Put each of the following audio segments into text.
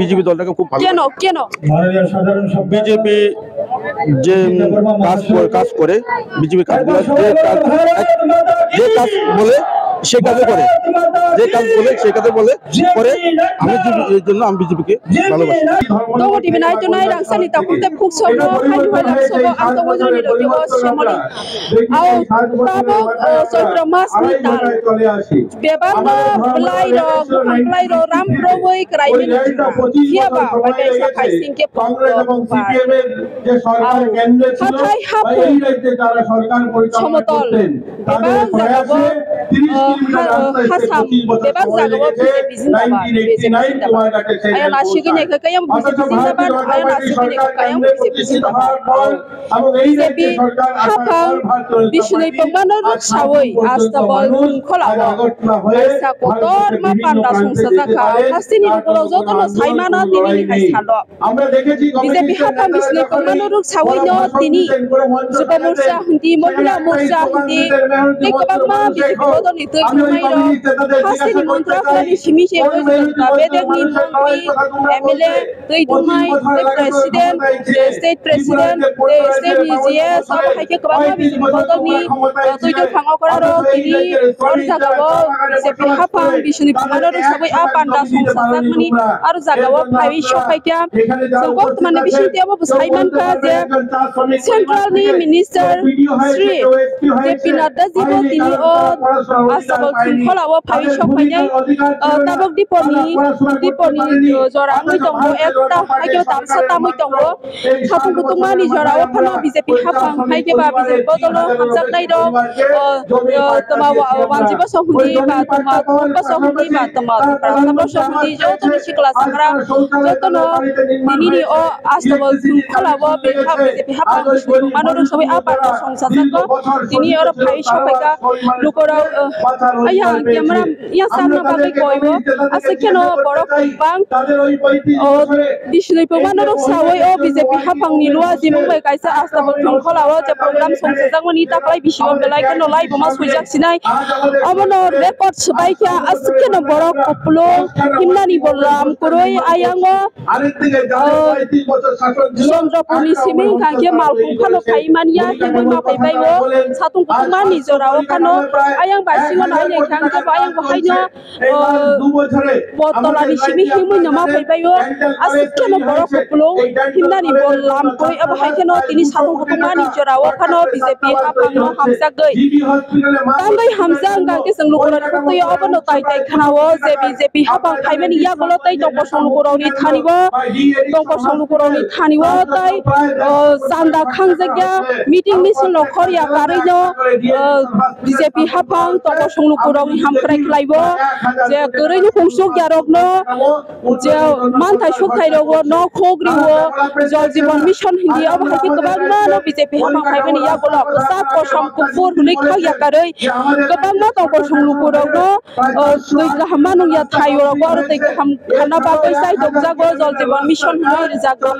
BJP দলটাকে খুব ভালো। কেন কেন বিজেপি যে কাজ করে, বিজেপি কাজগুলো যে কাজ বলে সে কাজে করে, যে কাজ বলে সে কাজে বলে করে। আমি এই জন্য আমি বিজেপিকে ভালোবাসি। Dongo di binai tu nai rang sani tak kunte puk sobo hai hai lam sobo ang dongo jani do dibo semoli. Au tabo sotra mas ni tal. Beban do belai do ram prowoi krai ni. Dia ba bai sa khai sing ke pong do ba. Au hathai hapu somotol. Beban jagabo hasam beban jagabo BJP zindaba BJP zindaba. Ayo nasi gini kekayam BJP zindaba. Ayo nasi gini kekayam BJP zindaba. BJP hapang Bishnui Pembanor Sawoi astabal kholawa. Aisa kotor ma panda sungsajaka hasti ni rulo jotono saimana tini ni kaisalo. BJP hapang Bishnui Pembanor Sawoi no tini Juba Morcha hundi Mohila Morcha hundi tekabama BJP bodon itu mairo hasti ni mantra flani simi se bedek ni mangwi MLA tui dumai president state president state GS सब हाइके कबामा BJP bodon ni tui do phangau koraro tini or jagao BJP hapang Bishnui Pembanor Sawoi a panda sungsajak mani aru jagao phai shokaikya jogok mane bishite abo busaiman ka je central ni minister Sri JP Nadda jibo tini o asabal kholawo phai shokainai tabok diponi jorangoi tongo ekta haike tamsa tamoi tongo khatung kutumani jorao phano BJP hapang haike ba BJP bodolo hamjak nai do tama wanjibo sohundi ba tama thomba sohundi ba tama pratamo sohundi joto ni sikla sangra joto no tini o asabal kholawo BJP hapang Bishnui Pembanor Sawoi a panda songsajak tini or phai shokaika lukora aya camera ya samna bagai koibo asekeno borok bang Bishnui Pembanor Sawoi o BJP hapang ni lua jimung bai kaisa astabal kholawo je program songsajak mani taklai bisiwam belai kono lai boma suijak sinai abono record sabai kya asekeno borok koplo himnani bolam koroi ayango Chandrapurni siming kangke malkhung khano phai mania hemoi ma phai bai o satung kutumani jorao khano ayang basingo nai ne khangke ayang bahaino botolani simi hemoi na ma phai bai o asekeno borok koplo himnani bolam koroi abo haikeno tini satung kutumani jorao khano BJP hapang no hamjak gei tangai hamjang kangke sing lukora khotoi abono tai khanawo je BJP hapang phaimani ya golo tai tongpo songlukoroni thanibo tongpo songlukoroni thanibo tai sanda khangjakya meeting mission lokhorya kareino BJP hapang tongpo songlukoroni hamkhrai khlaibo je koreino khungsuk yarokno je manthai sukthai rogo no khogriwo jal jibon mission hindi abo haike kobangma no BJP hapang phaimani ya golo sak kosam kupur hunai khagya karei kobangma tongpo songlukorogno tui kahama nung ya thayo gor tui kaham khana bagai sai dokjago jal jibon mission hunai rijago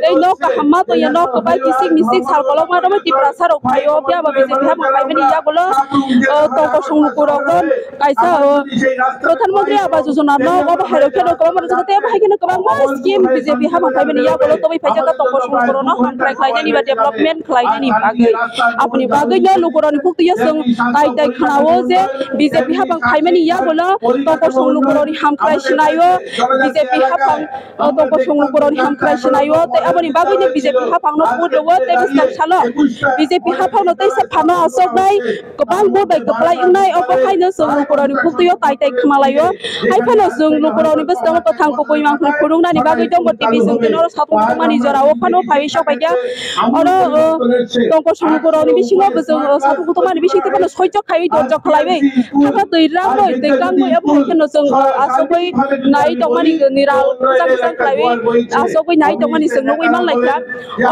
ei no kahama to ya no kobai kisik misik sal kolok ma do ti prasar ok phayo bia ba BJP hapang phaimani ya golo tongpo songlukorogno kaisa Pradhan Mantri Awas Yojana no abo hairokeno kobangma jagate abo haikeno kobangma scheme BJP hapang phaimani ya golo tobai phaijaka tongpo songlukorogno hamkhrai khlainani ba development khlainani bagai apni bagai no lukoroni puktiya sung tai khanawo je BJP hapang phaimani ya golo tongpo songlukoroni hamkhrai sinayo BJP hapang tongpo songlukoroni hamkhrai sinayo tai aboni bagai ne BJP hapang no pudowo tai bisam salo BJP hapang no tai saphano asok nai kobang bo bai koplai nai abo haino songlukoroni puktiyo tai khmalayo haifano sung lukoroni bisam pathang kopoi mangkhul khurungnani bagai dongbo TV sung tenor satung kumani jorao phano phai shokaikya oro tongpo songlukoroni bisingo bujung satung kumani bisingte phano soijok khai dorjok khlaibai thakha tui ramoi tui kangmoi abo haikeno sung asokoi nai tongmani niral jang khlaibai asokoi nai tongmani sung nogoi manlaika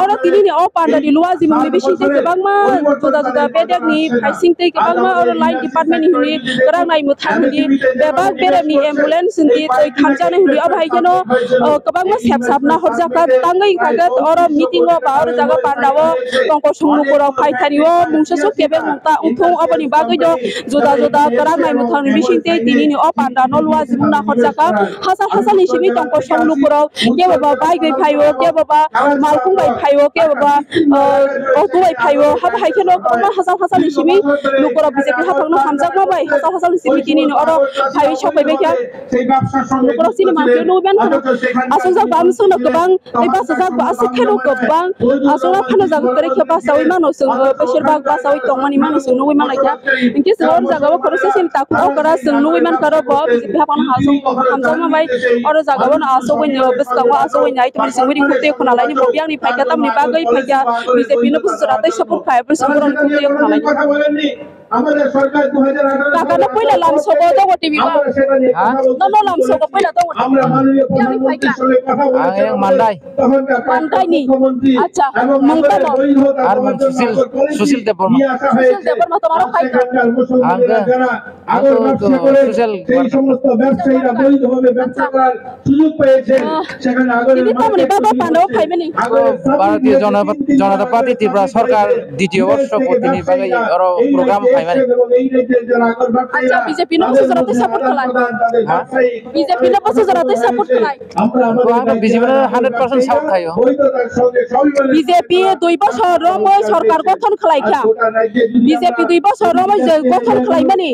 oro tini ni o panda di lua jimung ni bisingte kobangma juda juda bedek ni phaisingte kobangma oro line department ni kerang nai muthang ni bebak berem ni ambulance ni toi thamjane huli अब हाय केनो कबांग मा सेपसाप ना हरजाका तांगै कागत और meeting बा और जागा पांडाव तंको संगु कोराव फाइथारिओ मुंससो केबे मुंता उथौ अबनि बागै दो जुदा जुदा करां नाय मुथांनि बिसिंते दिनिनि अ पांडा नलवा जिमुना हरजाका हासाल हासाल निसिमि तंको संगु कोराव के बाबा बागै फाइओ के बाबा मालखुं बाय फाइओ के बाबा अटु बाय फाइओ हाब हाय केनो कबा हासाल हासाल निसिमि नुकोराव बिजेपि हाफांनो हामजाक मा बाय हासाल हासाल निसिमि दिनिनि अर फाइ सफैबाय क्या नुकोराव cinema नुबेन asal bam sung nak kebang iba sejak bas keno kebang asal apa nak jaga kerja bas sawi mana sung pesir bag bas sawi tong mani mana sung nuwi mana kya ingkis seorang jaga bak proses ini takut oh kerana sung nuwi mana kerana bawa pihak mana hasung hamzah mana baik orang jaga bak asal win bes kawa asal win itu mesti win kutu yang kenal ini mobiang ni pakai tam ni bagai pakai bisa bina pun seratus sepuluh kaya bersumber kutu yang kenal ini kakak nak pula lam sogo tu waktu biwa, nono lam sogo pula tu waktu. Yang Mandai ni, acha, mangta lo. Arman Susil Department. Susil Department tu mana kaya? Angga Susil. Ini tamu ni bapa pandau kaya ni. Bharatiya Janata Party Tripura Sarkar দ্বিতীয় বর্ষ প্রতিনিধি বাগাই আরো programme ফাইমানি আচ্ছা BJP no সুজরাতে support কলাই BJP no সুজরাতে support কলাই আমরা BJP 100% support খাইও BJP 2 বছর রময় সরকার গঠন খালাইখা বিজেপি 2 বছর রময় গঠন খালাইমানি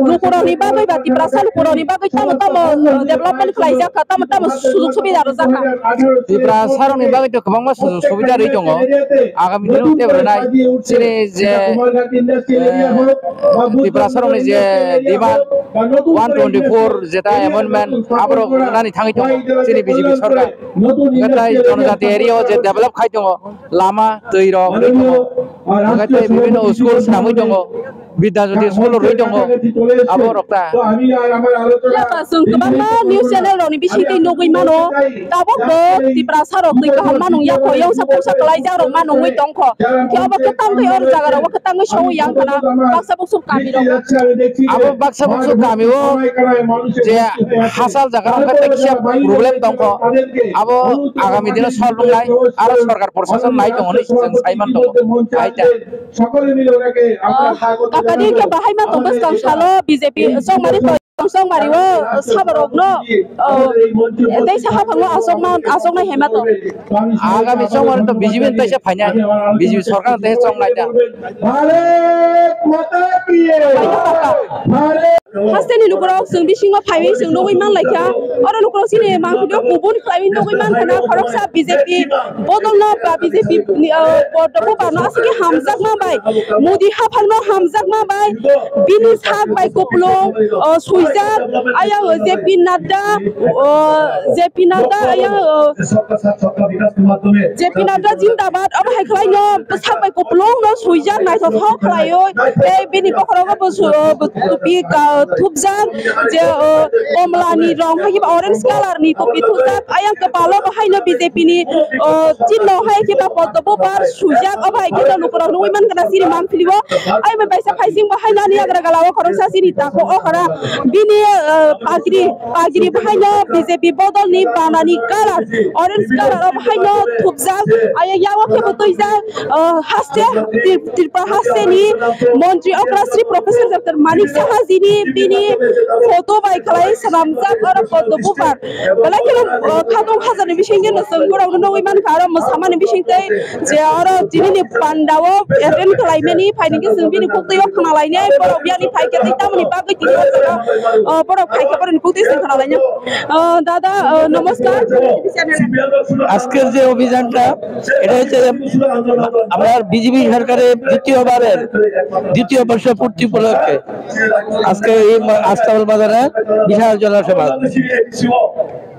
নুকুরনি বাগৈ বাতি প্রাসাল কুরনি বাগৈ তাম ডেভেলপমেন্ট খালাইজাকা তাম সুযোগ সুবিধা রজাকা ত্রিপুরা সারনি বাগৈ তো গোबां সুযোগ সুবিধা রই দङ আগামী দিনাव টেবরেनाय सिरि जे ত্রিপুরা সারনি যে ডিমান্ড 124 যেটা অ্যামেন্ডমেন্ট আবার নানি থাङै दङ सिरि বিজেপি সরকার গতাই জনজাতি এরিয়াও যে ডেভেলপ খাই दङ লামা दै रग রই दङ গতাই বিভিন্ন স্কুল সামৈ दङ বিদ্যাজ্যোতি স্কুল রই दङ আবো রক্তা ya sung kebangma news channel roni bisingtei nogoi mano tabo bo Tripura sarok tei kaham manung ya ko yang sapung saklai jang rok manung wi tongkho ke abo ketang tei or jaga ro ketang wi show yang kana baksa buksuk kami ro আবো বাক্সা বংশ গামিও যে হাসাল জায়গা রকম কিয়া problem দংখো আবো আগামী দিনে solve নাই আর সরকার প্রশাসন নাই দङ नै जों साइमान दङ आइता সকলে মিলে ওনাকে আমরা স্বাগত kakadi ke bahai ma tongbes kang salo BJP songmari song mari wo sabarok no dei sa hapangwa asok na hema to আগামী সময় তো বিজেপি তাইছে ফাইনা বিজেপি সরকার তাইছে চং নাইতা ভারত মাতা কি Bharat hasteni lukurok sung bisingo phaiwi sung nogoi man laikha oro lukurok sini mangkudio kubun phaiwi nogoi man kana khoroksa BJP bodol no ba BJP podobo ba no asiki hamjak ma bai modi hafal no hamjak ma bai bini sak bai koplong suijak aya JP Nadda aya JP Nadda jindabad aba hai khlai no sak bai koplong no suijak nai tho tho khlaio ei bini pokhorogo bo tupi ka thupjak je komlani rong hai ba orange color ni kopi thupjak ayang kepalo bahai no BJP ni chinno hai ki ba podobo bar suijak aba hai kita nukurang noi man kana sini man philibo ai ba baisa phaising bahai na ni agra galawa khoroksa sini ta ko okara bini pagiri bahai no BJP bodol ni banani color orange color bahai no thupjak aya yawa ke botoijak haste Tripura haste ni মন্ত্রী অক্রাশ্রী professor doctor Manik Saha জিনি বিনি photo by খালাই সালামজাক R photo বুবার বলাকিলো খাদং হাজারনি বিসিংগে নসংগরাव নই মান খারা মসামানি বিসিংতে যে আর জিনি পান্ডাও এটেন খালাইমেনি ফাইনিকে जों बिनि फक्तयो खानालायने बरो बियानि फाइके तैतामनि बागै तिनि बरो बरो फाइके बरो फक्तय जों खानालायने दादा नमस्कार আজকের যে অভিযানটা এটা হচ্ছে আমরা বিজেপি সরকারের দ্বিতীয় বর্ষ পূর্তি উপলক্ষে আজকে এই আস্তাবল বাজারে বিশাল জনসভা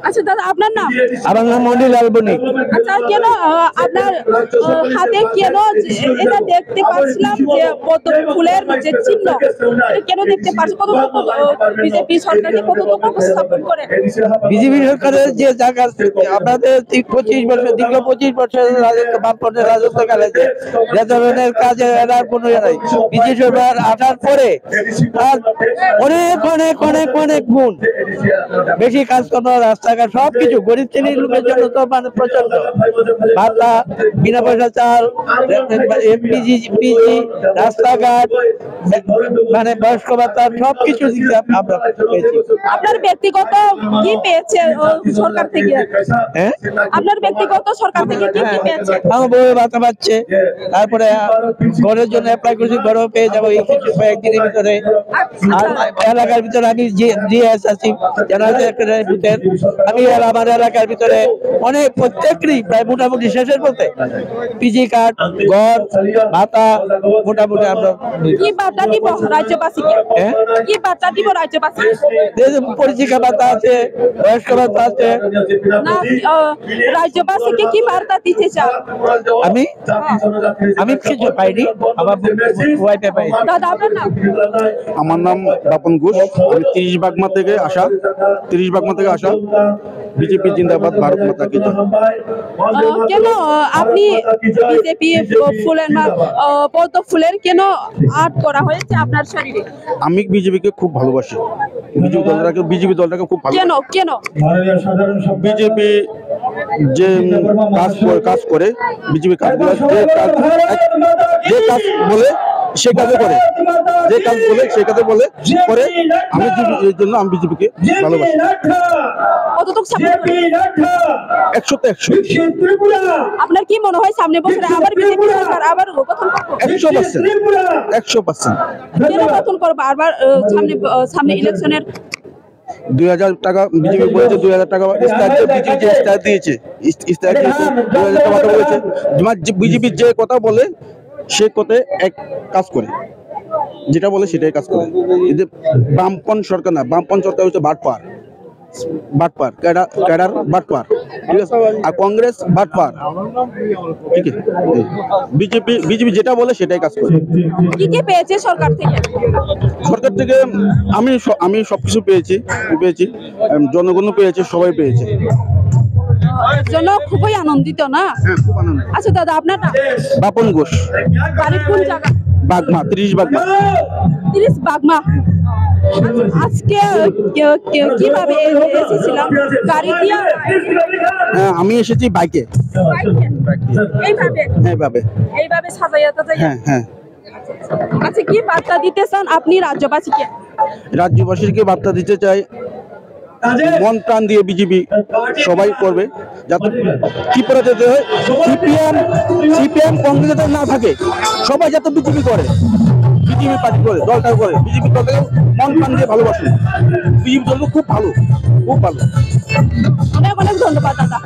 আচ্ছা দাদা আপনার নাম? আমার নাম মনিলাল বণিক। আচ্ছা কেন আপনার হাতে কেন এটা দেখতে পাচ্ছিলাম যে পদ্ম ফুলের যে চিহ্ন এটা কেন দেখতে পাচ্ছি? কতটুকু বিজেপি সরকারকে কতটুকু সাপোর্ট করে? বিজেপি সরকারের যে জায়গা আপনাদের 25 বছর দীর্ঘ 25 বছরের রাজত্ব বামপন্থের রাজত্বকালে যে ধরনের কাজে এরা কোনো নাই, বিজেপি সরকার আসার পরে আর অনেক অনেক অনেক অনেক গুণ বেশি কাজ করা, রাস্তাঘাট সবকিছু গরিব শ্রেণীর লোকের জন্য তো মানে প্রচন্ড ভাতা, বিনা পয়সা চাল, পিজি রাস্তাঘাট, মানে বয়স্ক ভাতা সবকিছু আমরা পেয়েছি। আপনার ব্যক্তিগত কি পেয়েছে সরকার থেকে? হ্যাঁ, আপনার ব্যক্তিগত সরকার থেকে কি কি পেয়েছে? আমার বউ ভাতা পাচ্ছে, তারপরে ঘরের জন্য অ্যাপ্লাই করছি, ঘরও পেয়ে যাবো এই কিছু কয়েকদিনের ভিতরে। আর এলাকার ভিতরে আমি জিএস আছি, জেনারেল সেক্রেটারি বুথের, আমি আমার এলাকার ভিতরে অনেক প্রত্যেকই প্রায় মোটামুটি শেষের বলতে পিজি কার্ড, ঘর, ভাতা মোটামুটি আমরা কি বার্তা দিব রাজ্যবাসীকে? হ্যাঁ, কি বার্তা দিব রাজ্যবাসীকে? পরিচিকা ভাতা আছে, বয়স্ক ভাতা আছে। না রাজ্যবাসীকে কি বার্তা দিতে চান? আমি কিছু পাইনি, আমার ওয়াইফে পাই। দাদা আপনার নাম? আমার নাম বাপন ঘোষ, আমি 30 বাগমা থেকে আসা, বিজেপি জিন্দাবাদ, ভারত মাতা কি জয়। কেন আপনি বিজেপি ফুলের পদ্ম ফুলের কেন আর্ট করা হয়েছে আপনার শরীরে? আমি বিজেপিকে খুব ভালোবাসি, বিজেপি দলটাকে খুব ভালো। কেন কেন? বিজেপি যে কাজ করে, বিজেপি কাজগুলো যে কাজ বলে সে কাজে করে, যে কাজ বলে সে কাজে বলে করে। আমি এই জন্য আমি বিজেপিকে ভালোবাসি। কতটুকু সাপোর্ট করেন? 100তে 100। আপনার কি মনে হয় সামনে বছরে আবার বিজেপি সরকার আবার গঠন করবে? 100%। কেন গঠন করবে আবার? সামনে ইলেকশনের 2000 টাকা বিজেপি বলেছে, 2000 টাকা ইস্তাহার দিয়েছে 2000 টাকা বলেছে। বিজেপি যে কথা বলে সে কথায় এক কাজ করে, যেটা বলে সেটাই কাজ করে। বামপন সরকার না, বামপন সরকার হচ্ছে বাটপার, ক্যাডার বাটপার, ঠিক আছে। আর কংগ্রেস বাটপার, ঠিক আছে। বিজেপি যেটা বলে সেটাই কাজ করে। কি কি পেয়েছে সরকার থেকে? সরকার থেকে আমি সবকিছু পেয়েছি, জনগণও পেয়েছে, সবাই পেয়েছে। জন্য খুবই আনন্দিত না? হ্যাঁ, খুব আনন্দ। আচ্ছা দাদা আপনার নাম? বাপন ঘোষ, বাড়ির কোন জায়গা? বাগমা, 30 বাগমা। 30 বাগমা। আজকে কিভাবে এসেছিলাম? গাড়ি দিয়ে? হ্যাঁ, আমি এসেছি বাইকে। এইভাবে সাজাইয়া টাজাইয়া? হ্যাঁ। আচ্ছা কি বার্তা দিতে চান আপনি রাজ্যবাসীকে? রাজ্যবাসীকে বার্তা দিতে চাই, মন প্রাণ দিয়ে বিজেপি সবাই করবে, যাতে ত্রিপুরা যেতে হয় সিপিএম কংগ্রেস যাতে না থাকে, সবাই যাতে বিজেপি করে, বিজেপি পার্টি করে, দলটা করে, বিজেপি দলটাকে মন প্রাণ দিয়ে ভালোবাসে। বিজেপি দল খুব ভালো, খুব ভালো। অনেক অনেক ধন্যবাদ দাদা।